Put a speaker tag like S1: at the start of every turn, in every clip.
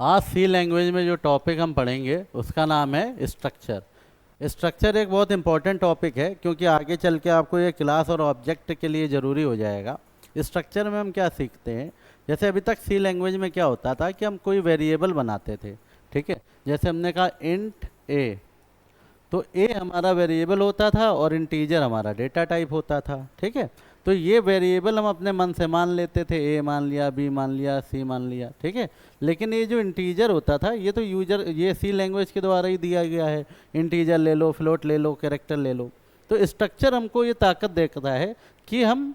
S1: आज सी लैंग्वेज में जो टॉपिक हम पढ़ेंगे उसका नाम है स्ट्रक्चर। स्ट्रक्चर एक बहुत इंपॉर्टेंट टॉपिक है क्योंकि आगे चल के आपको ये क्लास और ऑब्जेक्ट के लिए ज़रूरी हो जाएगा। स्ट्रक्चर में हम क्या सीखते हैं, जैसे अभी तक सी लैंग्वेज में क्या होता था कि हम कोई वेरिएबल बनाते थे। ठीक है, जैसे हमने कहा इंट ए, तो ए हमारा वेरिएबल होता था और इंटीजर हमारा डेटा टाइप होता था। ठीक है, तो ये वेरिएबल हम अपने मन से मान लेते थे, ए मान लिया, बी मान लिया, सी मान लिया। ठीक है, लेकिन ये जो इंटीजर होता था ये तो ये सी लैंग्वेज के द्वारा ही दिया गया है। इंटीजर ले लो, फ्लोट ले लो, कैरेक्टर ले लो। तो स्ट्रक्चर हमको ये ताकत देता है कि हम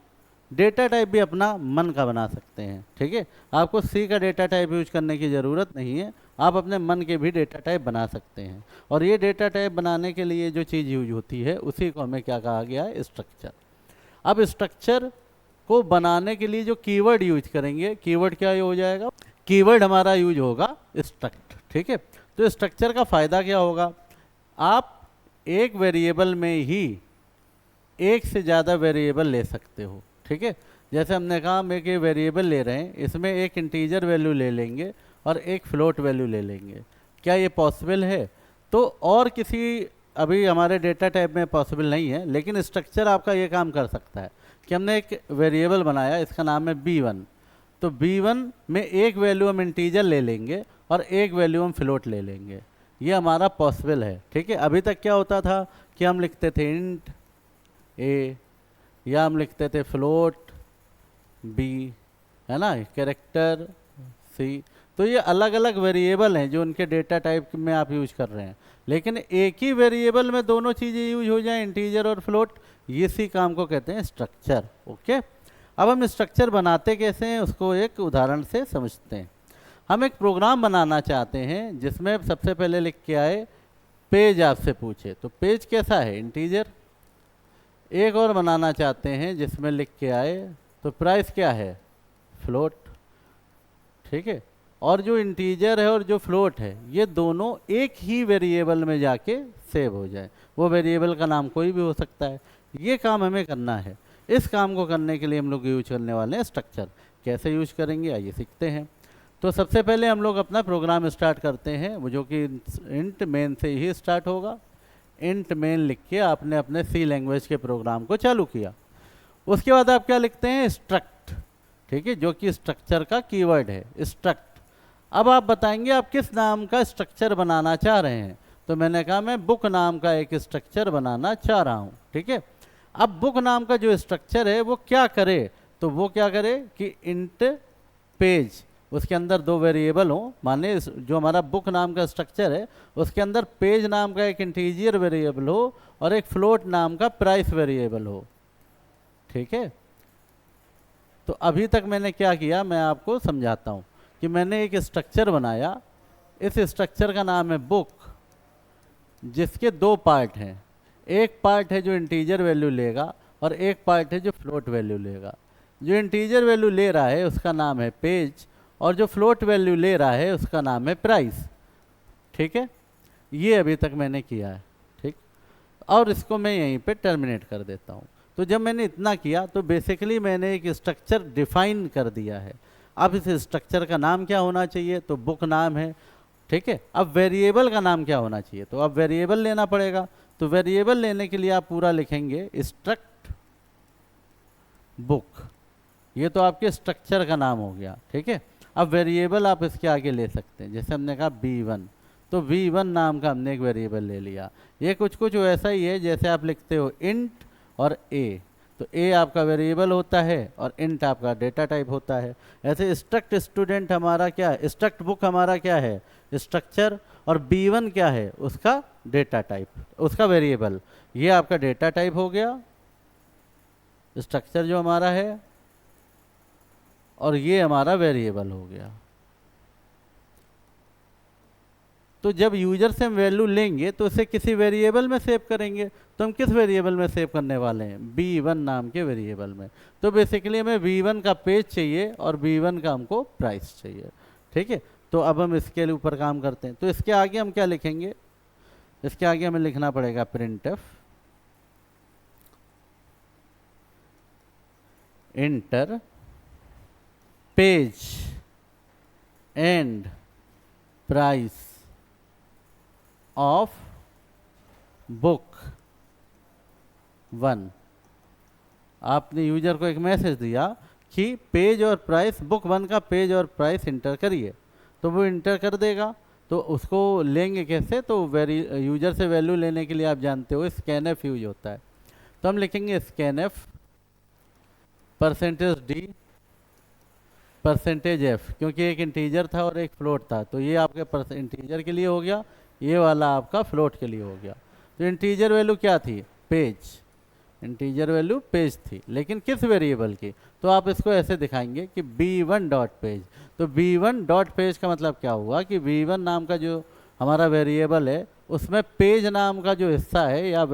S1: डेटा टाइप भी अपना मन का बना सकते हैं। ठीक है, आपको सी का डेटा टाइप यूज करने की ज़रूरत नहीं है, आप अपने मन के भी डेटा टाइप बना सकते हैं। और ये डेटा टाइप बनाने के लिए जो चीज़ यूज होती है उसी को हमें क्या कहा गया है, स्ट्रक्चर। अब स्ट्रक्चर को बनाने के लिए जो कीवर्ड यूज करेंगे, कीवर्ड क्या हो जाएगा, कीवर्ड हमारा यूज होगा स्ट्रक्ट। ठीक है, तो स्ट्रक्चर का फ़ायदा क्या होगा, आप एक वेरिएबल में ही एक से ज़्यादा वेरिएबल ले सकते हो। ठीक है, जैसे हमने कहा हम एक ये वेरिएबल ले रहे हैं, इसमें एक इंटीजर वैल्यू ले लेंगे और एक फ्लोट वैल्यू ले लेंगे। क्या ये पॉसिबल है? तो और किसी अभी हमारे डेटा टाइप में पॉसिबल नहीं है, लेकिन स्ट्रक्चर आपका ये काम कर सकता है कि हमने एक वेरिएबल बनाया, इसका नाम है b1। तो b1 में एक वैल्यू हम इंटीजर ले लेंगे और एक वैल्यू हम फ्लोट ले लेंगे। ये हमारा पॉसिबल है। ठीक है, अभी तक क्या होता था कि हम लिखते थे इंट ए, या हम लिखते थे फ्लोट बी, है ना, कैरेक्टर सी। तो ये अलग अलग वेरिएबल हैं जो उनके डेटा टाइप में आप यूज कर रहे हैं, लेकिन एक ही वेरिएबल में दोनों चीज़ें यूज हो जाएं, इंटीजर और फ्लोट, ये इसी काम को कहते हैं स्ट्रक्चर। ओके, अब हम स्ट्रक्चर बनाते कैसे हैं उसको एक उदाहरण से समझते हैं। हम एक प्रोग्राम बनाना चाहते हैं जिसमें सबसे पहले लिख के आए पेज, आपसे पूछे तो पेज कैसा है, इंटीजर। एक और बनाना चाहते हैं जिसमें लिख के आए तो प्राइस क्या है, फ्लोट। ठीक है, और जो इंटीजर है और जो फ्लोट है ये दोनों एक ही वेरिएबल में जाके सेव हो जाए। वो वेरिएबल का नाम कोई भी हो सकता है। ये काम हमें करना है। इस काम को करने के लिए हम लोग यूज करने वाले हैं स्ट्रक्चर। कैसे यूज करेंगे आइए सीखते हैं। तो सबसे पहले हम लोग अपना प्रोग्राम स्टार्ट करते हैं, वो जो कि इंट मेन से ही स्टार्ट होगा। इंट मेन लिख के आपने अपने सी लैंग्वेज के प्रोग्राम को चालू किया। उसके बाद आप क्या लिखते हैं, स्ट्रक्ट। ठीक है, जो कि स्ट्रक्चर का कीवर्ड है, स्ट्रक्ट। अब आप बताएंगे आप किस नाम का स्ट्रक्चर बनाना चाह रहे हैं। तो मैंने कहा मैं बुक नाम का एक स्ट्रक्चर बनाना चाह रहा हूँ। ठीक है, अब बुक नाम का जो स्ट्रक्चर है वो क्या करे, तो वो क्या करे कि इंट पेज, उसके अंदर दो वेरिएबल हो, माने जो हमारा बुक नाम का स्ट्रक्चर है उसके अंदर पेज नाम का एक इंटीजर वेरिएबल हो और एक फ्लोट नाम का प्राइस वेरिएबल हो। ठीक है, तो अभी तक मैंने क्या किया मैं आपको समझाता हूँ कि मैंने एक स्ट्रक्चर बनाया। इस स्ट्रक्चर का नाम है बुक, जिसके दो पार्ट हैं। एक पार्ट है जो इंटीजर वैल्यू लेगा और एक पार्ट है जो फ्लोट वैल्यू लेगा। जो इंटीजर वैल्यू ले रहा है उसका नाम है पेज और जो फ्लोट वैल्यू ले रहा है उसका नाम है प्राइस। ठीक है, ये अभी तक मैंने किया है। ठीक, और इसको मैं यहीं पे टर्मिनेट कर देता हूँ। तो जब मैंने इतना किया तो बेसिकली मैंने एक स्ट्रक्चर डिफाइन कर दिया है। अब इस स्ट्रक्चर का नाम क्या होना चाहिए, तो बुक नाम है। ठीक है, अब वेरिएबल का नाम क्या होना चाहिए, तो अब वेरिएबल लेना पड़ेगा। तो वेरिएबल लेने के लिए आप पूरा लिखेंगे स्ट्रक्ट बुक। ये तो आपके स्ट्रक्चर का नाम हो गया। ठीक है, अब वेरिएबल आप इसके आगे ले सकते हैं, जैसे हमने कहा b1, तो b1 नाम का हमने एक वेरिएबल ले लिया। ये कुछ कुछ वैसा ही है जैसे आप लिखते हो इंट और a। तो a आपका वेरिएबल होता है और इंट आपका डेटा टाइप होता है। ऐसे स्ट्रक्ट स्टूडेंट हमारा क्या है, स्ट्रक्ट बुक हमारा क्या है, स्ट्रक्चर, और b1 क्या है, उसका डेटा टाइप, उसका वेरिएबल। ये आपका डेटा टाइप हो गया स्ट्रक्चर जो हमारा है, और ये हमारा वेरिएबल हो गया। तो जब यूजर से हम वैल्यू लेंगे तो उसे किसी वेरिएबल में सेव करेंगे। तो हम किस वेरिएबल में सेव करने वाले हैं, b1 नाम के वेरिएबल में। तो बेसिकली हमें b1 का पेज चाहिए और b1 का हमको प्राइस चाहिए। ठीक है, तो अब हम इसके ऊपर काम करते हैं। तो इसके आगे हम क्या लिखेंगे, इसके आगे हमें लिखना पड़ेगा printf inter page and price of book 1। आपने यूजर को एक मैसेज दिया कि पेज और प्राइस, बुक 1 का पेज और प्राइस इंटर करिए, तो वो इंटर कर देगा। तो उसको लेंगे कैसे? तो यूजर से वैल्यू लेने के लिए आप जानते हो स्कैनएफ यूज होता है। तो हम लिखेंगे scanf percentage D percentage F, क्योंकि एक इंटीजर था और एक फ्लोट था, तो ये आपके इंटीजर के लिए हो गया, ये वाला आपका फ्लोट के लिए हो गया। तो इंटीजर वैल्यू क्या थी? पेज। इंटीजर वैल्यू पेज थी, लेकिन किस वेरिएबल की? तो आप इसको ऐसे दिखाएंगे कि b1 डॉट पेज। तो b1 डॉट पेज का मतलब क्या हुआ कि b1 नाम का जो हमारा वेरिएबल है उसमें पेज नाम का जो हिस्सा है या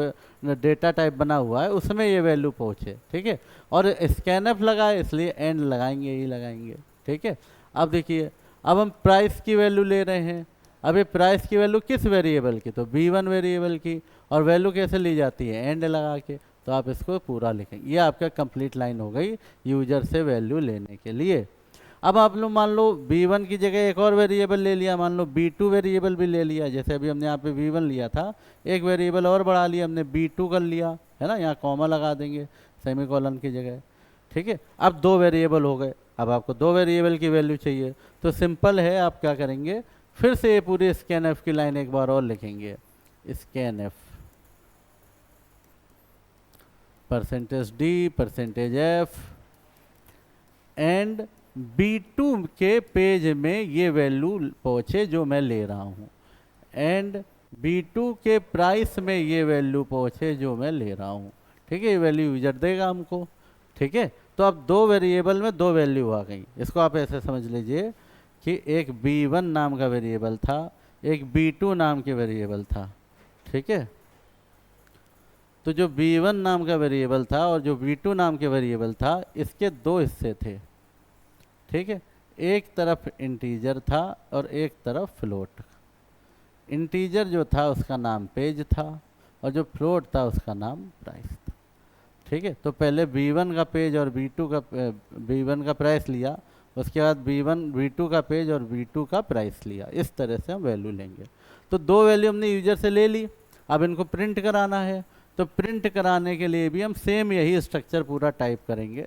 S1: डेटा टाइप बना हुआ है उसमें ये वैल्यू पहुँचे, ठीक है। और स्कैनएफ लगाए इसलिए एंड लगाएंगे, ही लगाएंगे, ठीक है। अब देखिए, अब हम प्राइस की वैल्यू ले रहे हैं। अब ये प्राइस की वैल्यू किस वेरिएबल की? तो b1 वेरिएबल की। और वैल्यू कैसे ली जाती है? एंड लगा के। तो आप इसको पूरा लिखेंगे, ये आपका कंप्लीट लाइन हो गई यूजर से वैल्यू लेने के लिए। अब आप लोग मान लो b1 की जगह एक और वेरिएबल ले लिया, मान लो b2 वेरिएबल भी ले लिया। जैसे अभी हमने यहाँ पे b1 लिया था, एक वेरिएबल और बढ़ा लिया हमने, b2 कर लिया, है ना। यहाँ कॉमा लगा देंगे सेमीकोलन की जगह, ठीक है। अब 2 वेरिएबल हो गए। अब आपको 2 वेरिएबल की वैल्यू चाहिए, तो सिंपल है, आप क्या करेंगे, फिर से ये पूरी स्कैनएफ की लाइन एक बार और लिखेंगे। Scanf percentage D percentage F and b2 के पेज में ये वैल्यू पहुँचे जो मैं ले रहा हूँ, एंड b2 के प्राइस में ये वैल्यू पहुँचे जो मैं ले रहा हूँ, ठीक है। ये वैल्यू यूजर देगा हमको, ठीक है। तो अब 2 वेरिएबल में 2 वैल्यू आ गई। इसको आप ऐसे समझ लीजिए कि एक b1 नाम का वेरिएबल था, एक b2 नाम के वेरिएबल था, ठीक है। तो जो b1 नाम का वेरिएबल था और जो b2 नाम के वेरिएबल था, इसके 2 हिस्से थे, ठीक है। एक तरफ इंटीजर था और एक तरफ फ्लोट। इंटीजर जो था उसका नाम पेज था और जो फ्लोट था उसका नाम प्राइस था, ठीक है। तो पहले b1 का पेज और b1 का प्राइस लिया, उसके बाद b2 का पेज और b2 का प्राइस लिया। इस तरह से हम वैल्यू लेंगे। तो 2 वैल्यू हमने यूजर से ले ली, अब इनको प्रिंट कराना है। तो प्रिंट कराने के लिए भी हम सेम यही स्ट्रक्चर पूरा टाइप करेंगे,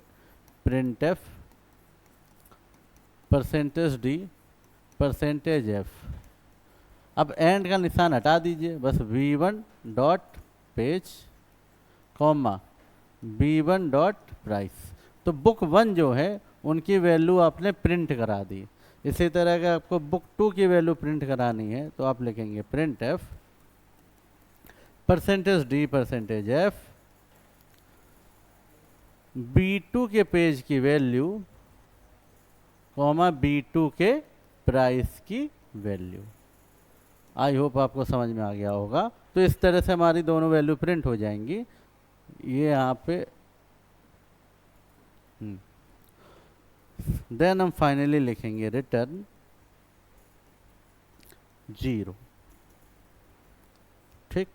S1: print F percentage D percentage F. अब एंड का निशान हटा दीजिए, बस b1 dot page comma b1 dot price. तो बुक 1 जो है उनकी वैल्यू आपने प्रिंट करा दी। इसी तरह अगर आपको बुक 2 की वैल्यू प्रिंट करानी है तो आप लिखेंगे print F percentage D percentage F b2 के पेज की वैल्यू कॉमा b2 के प्राइस की वैल्यू। आई होप आपको समझ में आ गया होगा। तो इस तरह से हमारी दोनों वैल्यू प्रिंट हो जाएंगी। ये यहाँ पे देन हम फाइनली लिखेंगे रिटर्न 0, ठीक।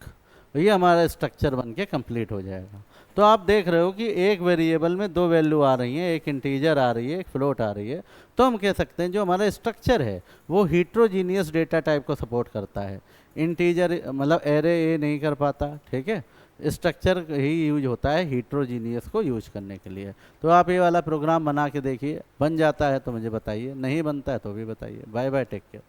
S1: ये हमारा स्ट्रक्चर बन के कंप्लीट हो जाएगा। तो आप देख रहे हो कि एक वेरिएबल में 2 वैल्यू आ रही हैं, एक इंटीजर आ रही है, एक फ्लोट आ रही है। तो हम कह सकते हैं जो हमारा स्ट्रक्चर है वो हीट्रोजीनियस डेटा टाइप को सपोर्ट करता है। इंटीजर मतलब एरे ए नहीं कर पाता, ठीक है। स्ट्रक्चर ही यूज होता है हीट्रोजीनियस को यूज करने के लिए। तो आप ये वाला प्रोग्राम बना के देखिए, बन जाता है तो मुझे बताइए, नहीं बनता है तो भी बताइए। Bye bye, take care.